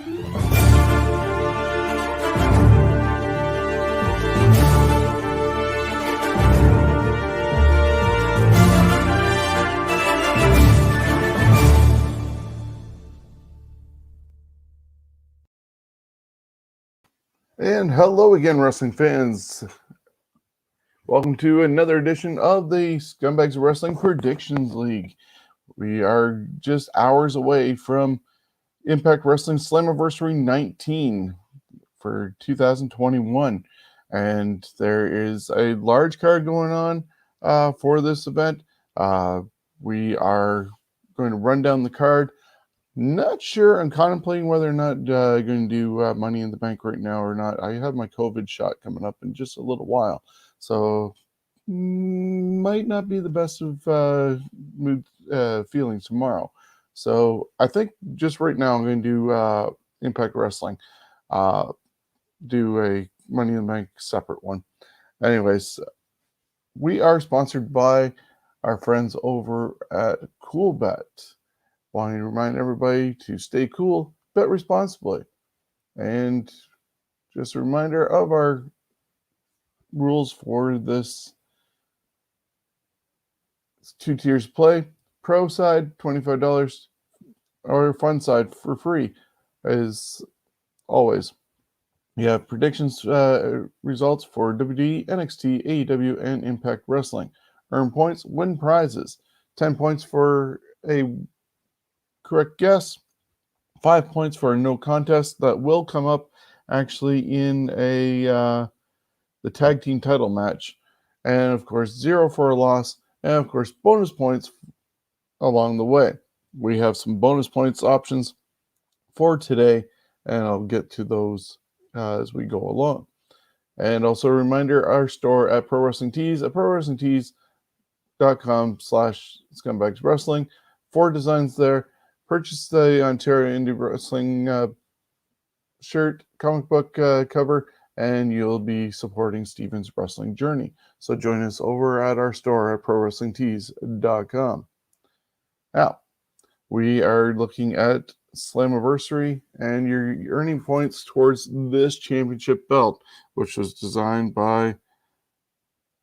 And hello again, wrestling fans. Welcome to another edition of the Scumbags Wrestling Predictions League. We are just hours away from Impact Wrestling Slammiversary 19 for 2021. And there is a large card going on for this event. We are going to run down the card. Not sure. I'm contemplating whether or not going to do Money in the Bank right now or not. I have my COVID shot coming up in just a little while, so might not be the best of mood feelings tomorrow. So I think just right now I'm going to do Impact Wrestling. Do a Money in the Bank separate one. Anyways, we are sponsored by our friends over at CoolBet. Wanting to remind everybody to stay cool, bet responsibly. And just a reminder of our rules for this. It's 2 tiers of play. Pro side, $25, or fun side for free, as always. You have predictions results for WWE, NXT, AEW, and Impact Wrestling. Earn points, win prizes. 10 points for a correct guess. 5 points for a no contest that will come up actually in the tag team title match, and of course 0 for a loss, and of course bonus points along the way. We have some bonus points options for today, and I'll get to those as we go along. And also a reminder, our store at Pro Wrestling Tees at prowrestlingtees.com/scumbagswrestling. 4 designs there. Purchase the Ontario Indie Wrestling shirt, comic book cover, and you'll be supporting Steven's wrestling journey. So join us over at our store at prowrestlingtees.com. Now, we are looking at Slammiversary, and you're earning points towards this championship belt, which was designed by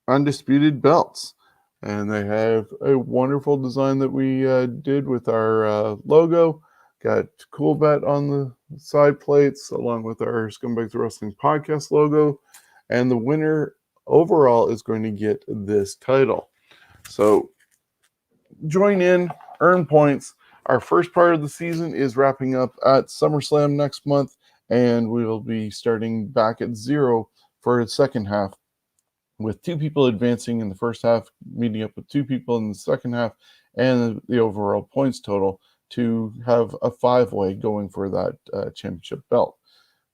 Undisputed Belts. And they have a wonderful design that we did with our logo. Got CoolBet on the side plates, along with our Scumbags Wrestling Podcast logo. And the winner overall is going to get this title. So join in, earn points. Our first part of the season is wrapping up at SummerSlam next month, and we will be starting back at 0 for the second half, with 2 people advancing in the first half, meeting up with 2 people in the second half, and the overall points total to have a 5-way going for that championship belt.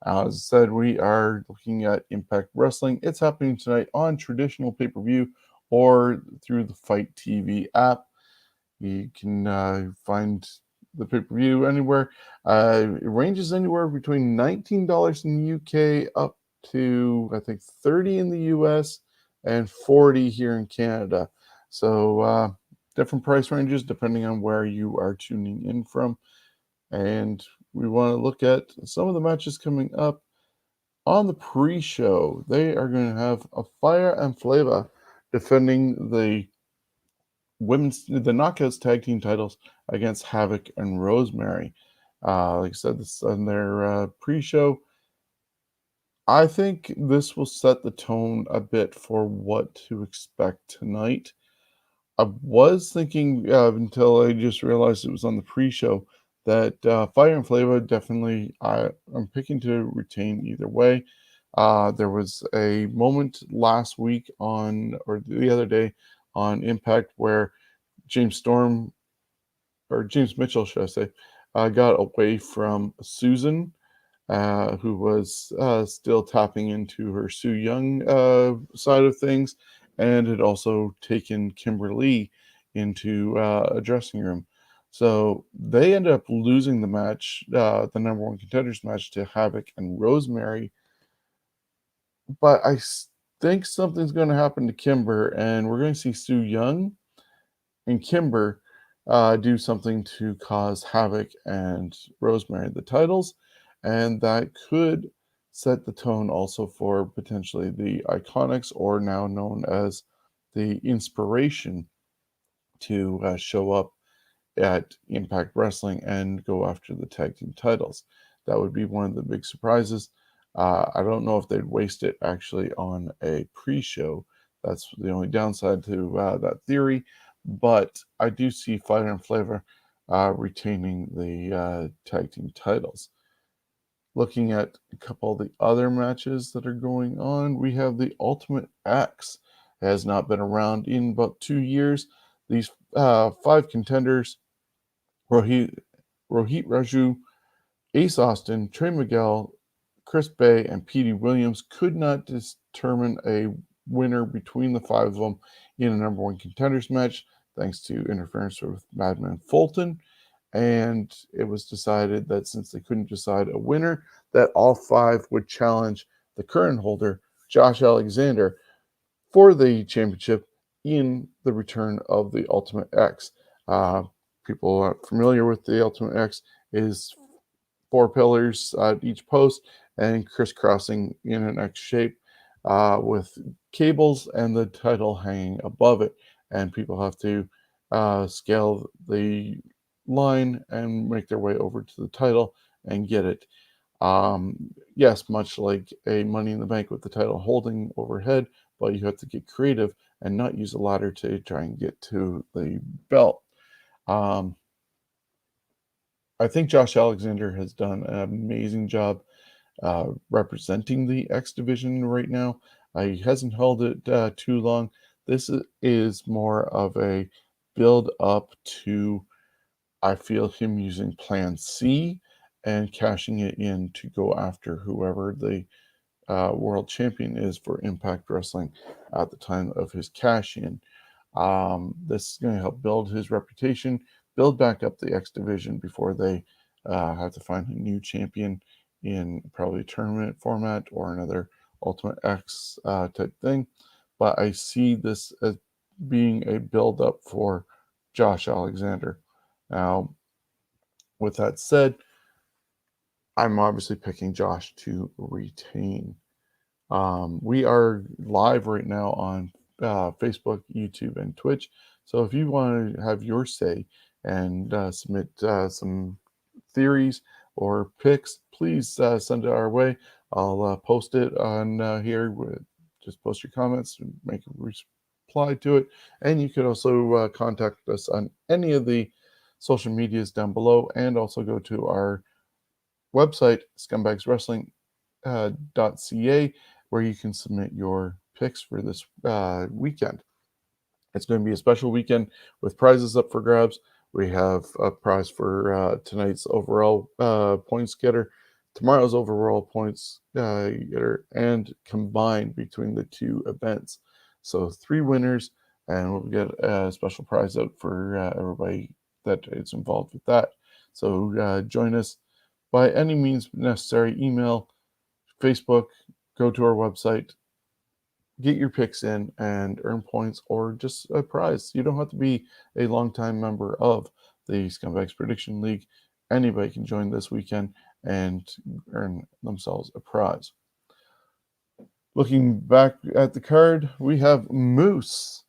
As I said, we are looking at Impact Wrestling. It's happening tonight on traditional pay-per-view or through the Fight TV app. You can find the pay-per-view anywhere. It ranges anywhere between $19 in the UK up to, I think, $30 in the US and $40 here in Canada. So different price ranges depending on where you are tuning in from. And we want to look at some of the matches coming up on the pre-show. They are going to have a Fire and Flava defending the Knockouts tag team titles against Havok and Rosemary. Like I said, this is on their pre-show. I think this will set the tone a bit for what to expect tonight. I was thinking until I just realized it was on the pre-show that Fire and Flava definitely I'm picking to retain either way. There was a moment last week or the other day on Impact where James Mitchell, should I say, got away from Susan, who was still tapping into her Su Yung side of things, and had also taken Kimberly into a dressing room. So they ended up losing the match, the number 1 contenders match, to Havok and Rosemary. But I think something's going to happen to Kimber, and we're going to see Su Yung and Kimber do something to cause Havok and Rosemary the titles. and that could set the tone also for potentially the Iconics, or now known as the Inspiration, to show up at Impact Wrestling and go after the tag team titles. That would be one of the big surprises. I don't know if they'd waste it actually on a pre-show. That's the only downside to that theory. But I do see Fighter and Flava retaining the tag team titles. Looking at a couple of the other matches that are going on, we have the Ultimate X. It has not been around in about 2 years. These 5 contenders: Rohit, Raju, Ace Austin, Trey, Miguel, Chris Bay, and Petey Williams could not determine a winner between the 5 of them in a number 1 contenders match, thanks to interference with Madman Fulton. And it was decided that since they couldn't decide a winner, that all 5 would challenge the current holder, Josh Alexander, for the championship in the return of the Ultimate X. People are familiar with the Ultimate X is 4 pillars at each post and crisscrossing in an X shape with cables and the title hanging above it. And people have to scale the line and make their way over to the title and get it. Yes, much like a Money in the Bank with the title holding overhead, but you have to get creative and not use a ladder to try and get to the belt. I think Josh Alexander has done an amazing job representing the X division right now. He hasn't held it too long. This is more of a build up to, I feel, him using Plan C and cashing it in to go after whoever the world champion is for Impact Wrestling at the time of his cash in. This is going to help build his reputation, build back up the X division before they have to find a new champion in probably a tournament format or another Ultimate X type thing. But I see this as being a build up for Josh Alexander. Now, with that said, I'm obviously picking Josh to retain. We are live right now on Facebook, YouTube, and Twitch. So if you want to have your say and submit some theories or picks, please send it our way. I'll post it on here. Just post your comments and make a reply to it. And you could also contact us on any of the social medias down below, and also go to our website, scumbagswrestling.ca, where you can submit your picks for this weekend. It's going to be a special weekend with prizes up for grabs. We have a prize for tonight's overall points getter, tomorrow's overall points getter, and combined between the 2 events. So 3 winners, and we'll get a special prize out for everybody that is involved with that. So join us by any means necessary. Email, Facebook, go to our website, get your picks in and earn points or just a prize. You don't have to be a longtime member of the Scumbags Prediction League. Anybody can join this weekend and earn themselves a prize. Looking back at the card, we have Moose.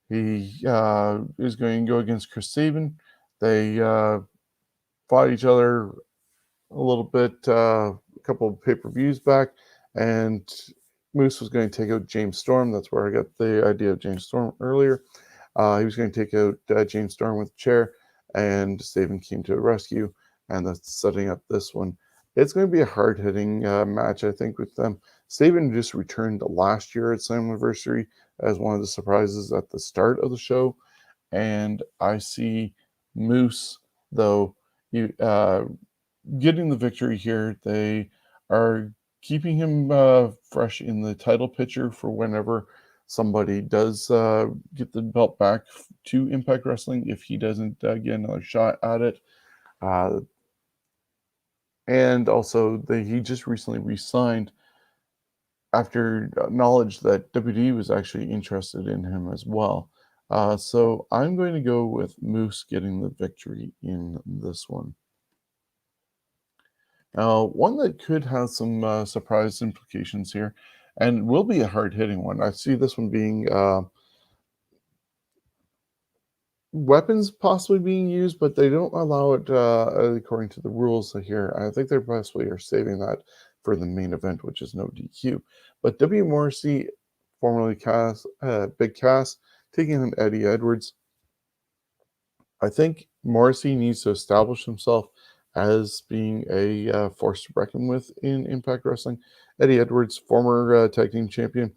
He is going to go against Chris Sabin. They fought each other a little bit, a couple of pay-per-views back, and Moose was going to take out James Storm. That's where I got the idea of James Storm earlier. He was going to take out James Storm with a chair, and Sabin came to the rescue, and that's setting up this one. It's going to be a hard-hitting match, I think, with them. Sabin just returned last year at Slammiversary as one of the surprises at the start of the show, and I see Moose, though, getting the victory here. They are keeping him fresh in the title picture for whenever somebody does get the belt back to Impact Wrestling, if he doesn't get another shot at it. And also, he just recently re-signed after knowledge that WWE was actually interested in him as well. So I'm going to go with Moose getting the victory in this one. One that could have some surprise implications here, and will be a hard-hitting one. I see this one being weapons possibly being used, but they don't allow it according to the rules here. I think they possibly are saving that for the main event, which is no DQ. But W. Morrissey, formerly Big Cass, taking on Eddie Edwards. I think Morrissey needs to establish himself as being a force to reckon with in Impact Wrestling. Eddie Edwards, former tag team champion,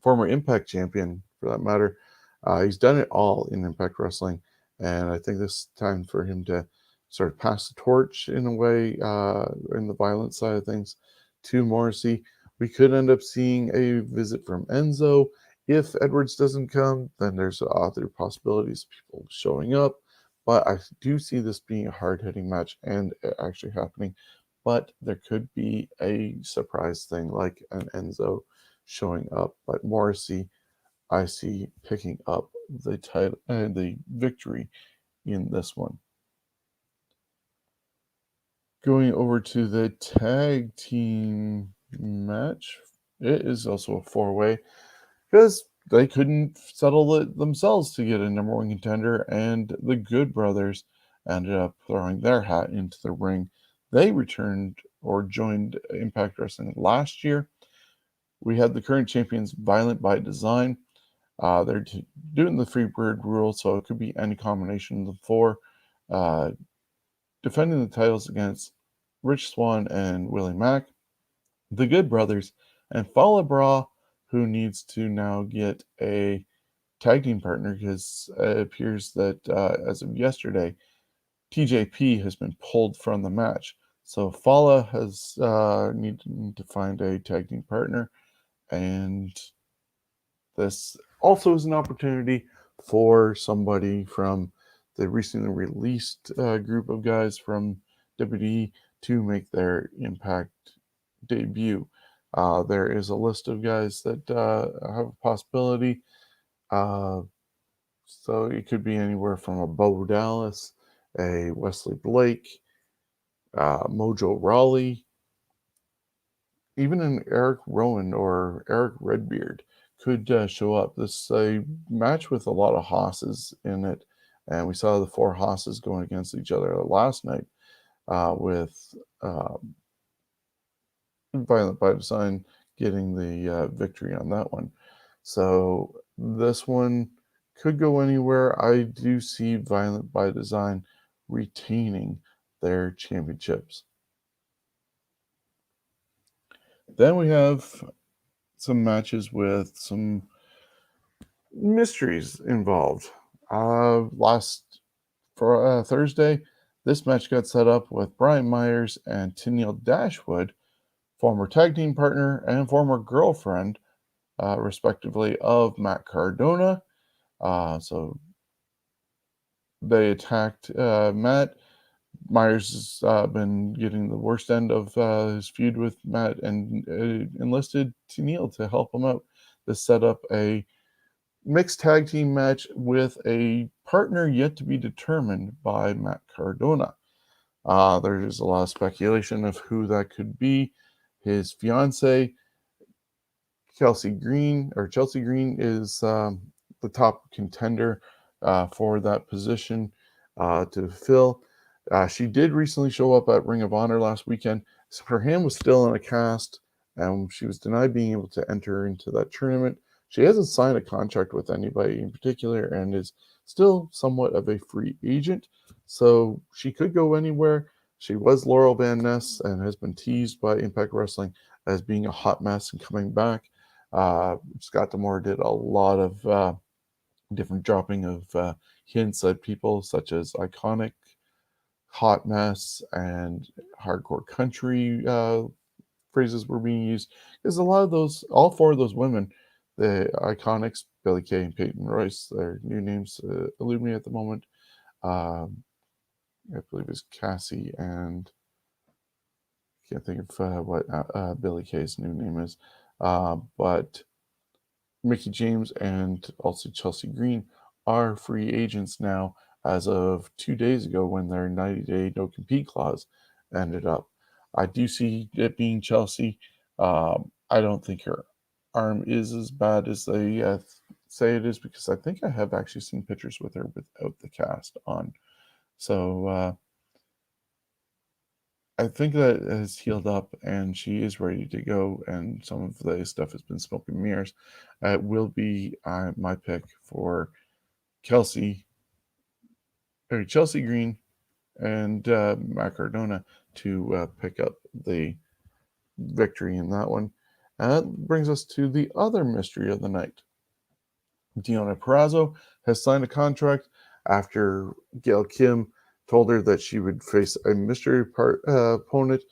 former Impact champion for that matter. He's done it all in Impact Wrestling, and I think this is time for him to sort of pass the torch in a way in the violent side of things to Morrissey. We could end up seeing a visit from Enzo. If Edwards doesn't come, then there's other possibilities of people showing up. But I do see this being a hard-hitting match and actually happening. But there could be a surprise thing like an Enzo showing up. But Morrissey, I see picking up the title, the victory in this one. Going over to the tag team match, it is also a four-way because they couldn't settle it themselves to get a number one contender, and the Good Brothers ended up throwing their hat into the ring. They returned or joined Impact Wrestling last year. We had the current champions, Violent by Design. They're doing the Freebird rule, so it could be any combination of the four. Defending the titles against Rich Swann and Willie Mack, the Good Brothers, and Fallah, who needs to now get a tag team partner because it appears that as of yesterday, TJP has been pulled from the match. So Fallah has needed to find a tag team partner, and this also is an opportunity for somebody from the recently released group of guys from WWE to make their Impact debut. There is a list of guys that have a possibility. So it could be anywhere from a Bo Dallas, a Wesley Blake, Mojo Rawley, even an Eric Rowan or Eric Redbeard could show up. This is a match with a lot of hosses in it, and we saw the four hosses going against each other last night with Violent by Design getting the victory on that one. So this one could go anywhere. I do see Violent by Design retaining their championships. Then we have some matches with some mysteries involved. Last for Thursday, this match got set up with Brian Myers and Tenille Dashwood, former tag team partner and former girlfriend, respectively, of Matt Cardona. So they attacked Matt. Myers has been getting the worst end of his feud with Matt and enlisted Tenille to help him out. This set up a mixed tag team match with a partner yet to be determined by Matt Cardona. There's a lot of speculation of who that could be. His fiance, Chelsea Green, is the top contender for that position to fill. She did recently show up at Ring of Honor last weekend. So her hand was still in a cast, and she was denied being able to enter into that tournament. She hasn't signed a contract with anybody in particular and is still somewhat of a free agent. So she could go anywhere. She was Laurel Van Ness and has been teased by Impact Wrestling as being a hot mess and coming back. Scott D'Amore did a lot of different dropping of hints at people such as Iconic, Hot Mess, and Hardcore Country phrases were being used. Because a lot of those, all four of those women, the Iconics, Billie Kay and Peyton Royce, their new names elude me at the moment. I believe it's Cassie and can't think of what Billie Kay's new name is. But Mickie James and also Chelsea Green are free agents now as of 2 days ago when their 90-day no-compete clause ended up. I do see it being Chelsea. I don't think her arm is as bad as they say it is, because I think I have actually seen pictures with her without the cast on. So I think that it has healed up and she is ready to go, and some of the stuff has been smoke and mirrors. It will be my pick for Chelsea Green and Mack Cardona to pick up the victory in that one. And that brings us to the other mystery of the night. Deonna Purrazzo has signed a contract after Gail Kim told her that she would face a mystery opponent.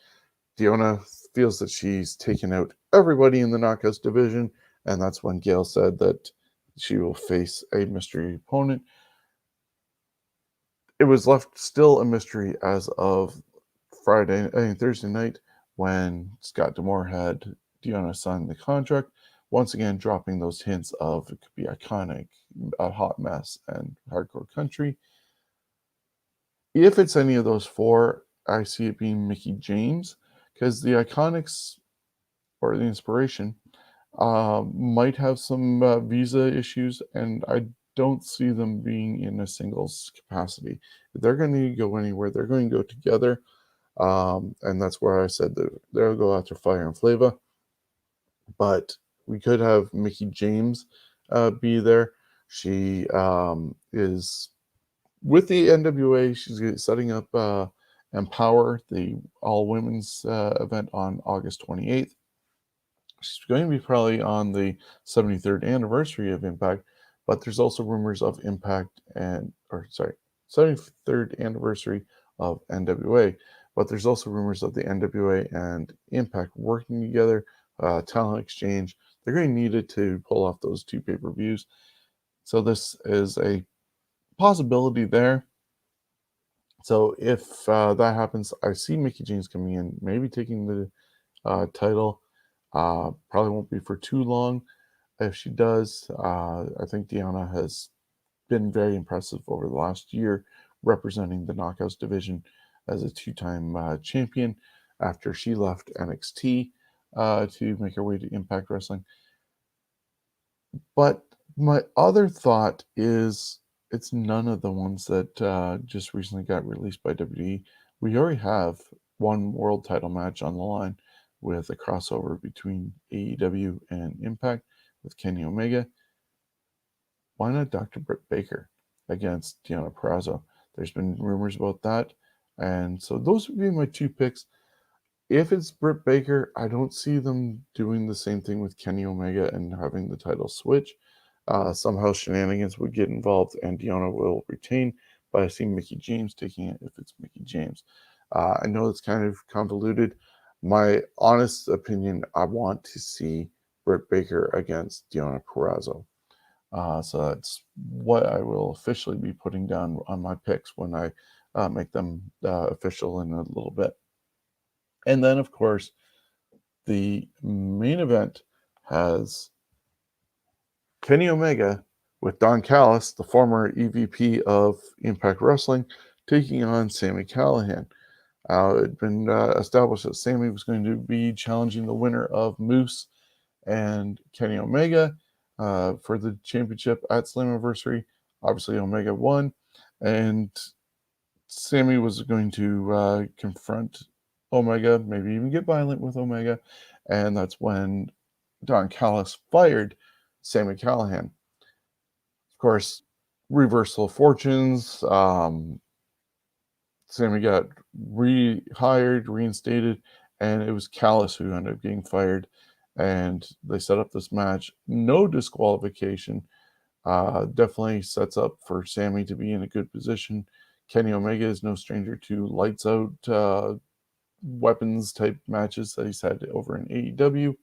Deonna feels that she's taken out everybody in the Knockouts division, and that's when Gail said that she will face a mystery opponent. It was left still a mystery as of Thursday night, when Scott D'Amore had Deonna sign the contract, once again dropping those hints of it could be Iconic, a Hot Mess, and Hardcore Country. If it's any of those four, I see it being Mickie James, because the Iconics, or the Inspiration, might have some visa issues, and I don't see them being in a singles capacity. If they're going to go anywhere, they're going to go together. And that's where I said that they'll go after Fire and Flava. But we could have Mickie James be there. She is with the NWA. She's setting up Empower, the all-women's event on August 28th. She's going to be probably on the 73rd anniversary of Impact, but there's also rumors of 73rd anniversary of NWA. But there's also rumors of the NWA and Impact working together, talent exchange. They're going to need it to pull off those two pay-per-views. So this is a possibility there. So if that happens, I see Mickie James coming in, maybe taking the title. Probably won't be for too long. If she does, I think Deonna has been very impressive over the last year, representing the Knockouts division as a two-time champion after she left NXT to make her way to Impact Wrestling. But my other thought is it's none of the ones that just recently got released by WWE. We already have one world title match on the line with a crossover between AEW and Impact with Kenny Omega. Why not Dr. Britt Baker against Deonna Purrazzo? There's been rumors about that. And so those would be my two picks. If it's Britt Baker, I don't see them doing the same thing with Kenny Omega and having the title switch. Somehow shenanigans would get involved and Deonna will retain, but I see Mickie James taking it if it's Mickie James. I know it's kind of convoluted. My honest opinion, I want to see Britt Baker against Deonna Purrazzo. So that's what I will officially be putting down on my picks when I make them official in a little bit. And then, of course, the main event has Kenny Omega with Don Callis, the former EVP of Impact Wrestling, taking on SamiCallihan. It had been established that Sami was going to be challenging the winner of Moose and Kenny Omega for the championship at Slammiversary. Obviously, Omega won, and Sami was going to confront Omega, maybe even get violent with Omega, and that's when Don Callis fired SamiCallihan. Of course, reversal of fortunes. Sami got rehired, reinstated, and it was Callis who ended up getting fired. And they set up this match, no disqualification. Definitely sets up for Sami to be in a good position. Kenny Omega is no stranger to lights out weapons type matches that he's had over in AEW.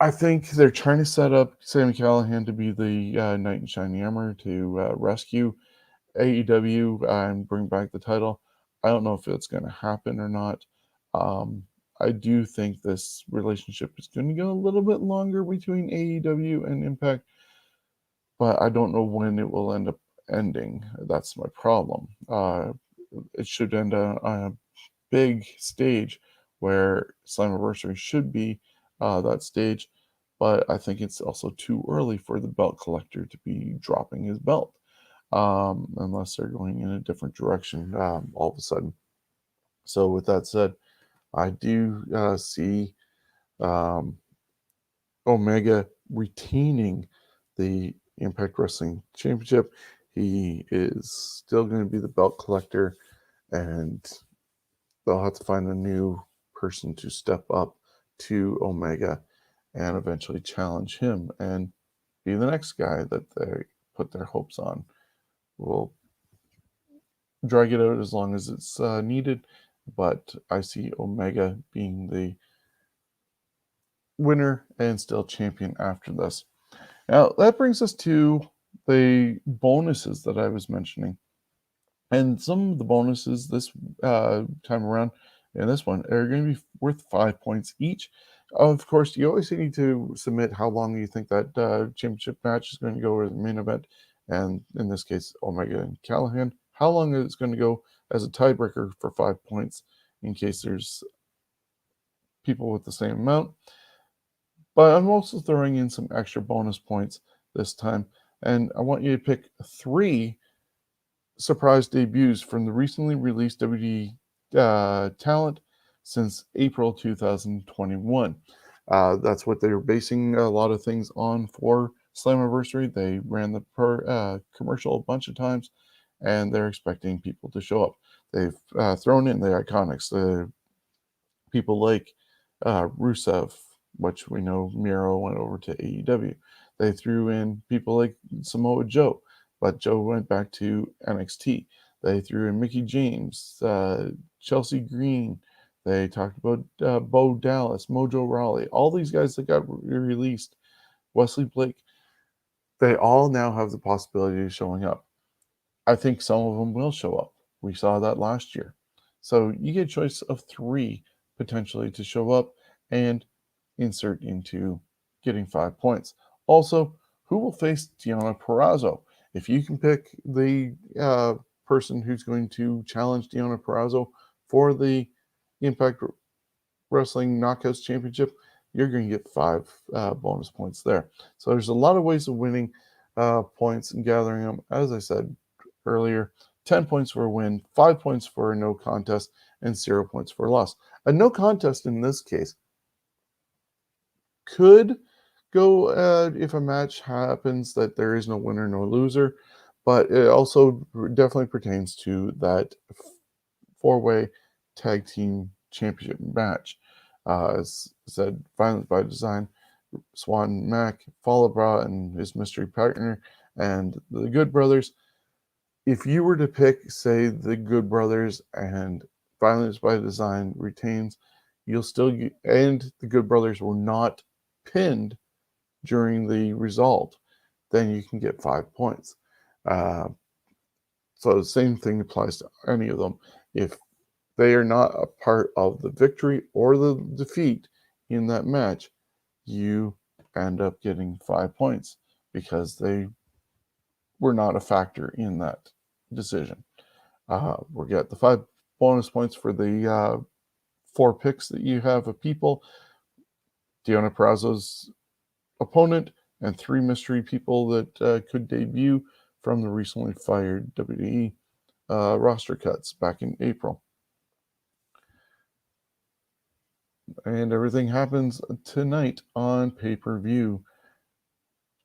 I think they're trying to set up SamiCallihan to be the knight in shining armor to rescue AEW and bring back the title. I don't know if it's going to happen or not. I do think this relationship is going to go a little bit longer between AEW and Impact, but I don't know when it will end up ending. That's my problem. It should end big stage where Slammiversary should be that stage, but I think it's also too early for the belt collector to be dropping his belt, unless they're going in a different direction all of a sudden. So with that said, I do see Omega retaining the Impact Wrestling Championship. He is still going to be the belt collector, and they'll have to find a new person to step up to Omega and eventually challenge him and be the next guy that they put their hopes on. We'll drag it out as long as it's needed, but I see Omega being the winner and still champion after this. Now, that brings us to the bonuses that I was mentioning. And some of the bonuses this time around in this one are going to be worth 5 points each. Of course, you always need to submit how long you think that championship match is going to go, or the main event. And in this case, Omega and Callihan. How long is it going to go as a tiebreaker for 5 points in case there's people with the same amount. But I'm also throwing in some extra bonus points this time. And I want you to pick 3 surprise debuts from the recently released WWE talent since April 2021. That's what they were basing a lot of things on for Slammiversary. They ran the commercial a bunch of times, and they're expecting people to show up. They've thrown in the Iconics, the people like Rusev, which we know Miro went over to AEW. They threw in people like Samoa Joe, but Joe went back to NXT. They threw in Mickie James, Chelsea Green. They talked about Bo Dallas, Mojo Rawley, all these guys that got released, Wesley Blake. They all now have the possibility of showing up. I think some of them will show up. We saw that last year. So you get a choice of 3 potentially to show up and insert into getting 5 points. Also, who will face Deonna Purrazzo? If you can pick the person who's going to challenge Deonna Purrazzo for the Impact Wrestling Knockouts Championship, you're going to get 5 bonus points there. So there's a lot of ways of winning points and gathering them. As I said earlier, 10 points for a win, 5 points for a no contest, and 0 points for a loss. A no contest in this case could go if a match happens that there is no winner, no loser, but it also definitely pertains to that 4-way tag team championship match. As said, Violence by Design, Swann, Mack, Fallah and his mystery partner, and the Good Brothers. If you were to pick, say, the Good Brothers and Violence by Design retains, you'll still get, and the Good Brothers were not pinned during the result, then you can get 5 points. So the same thing applies to any of them. If they are not a part of the victory or the defeat in that match, you end up getting 5 points because they were not a factor in that decision. We'll get the 5 bonus points for the 4 picks that you have of people, Deonna Purrazzo's opponent, and 3 mystery people that could debut from the recently fired WWE roster cuts back in April. And everything happens tonight on pay-per-view.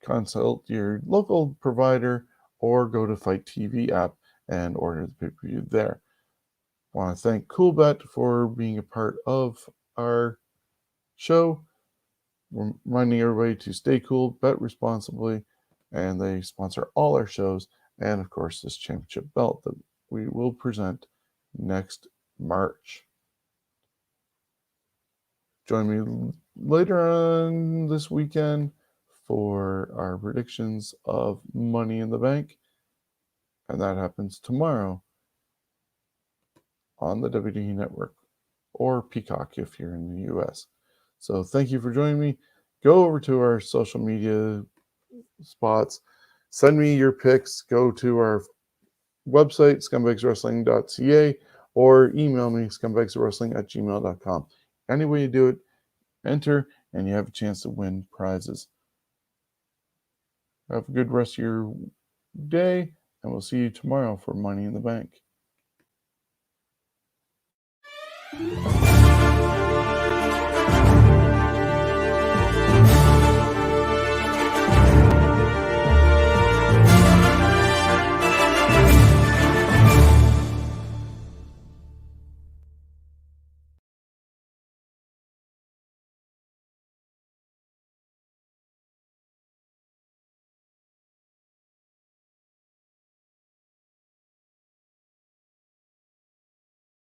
Consult your local provider or go to Fight TV app and order the pay-per-view there. I want to thank CoolBet for being a part of our show, reminding everybody to stay cool, bet responsibly, and they sponsor all our shows, and of course this championship belt that we will present next March. Join me later on this weekend for our predictions of Money in the Bank, and that happens tomorrow on the WWE Network or Peacock if you're in the US. So thank you for joining me. Go over to our social media spots. Send me your picks. Go to our website, scumbagswrestling.ca, or email me, scumbagswrestling@gmail.com. Any way you do it, enter, and you have a chance to win prizes. Have a good rest of your day, and we'll see you tomorrow for Money in the Bank.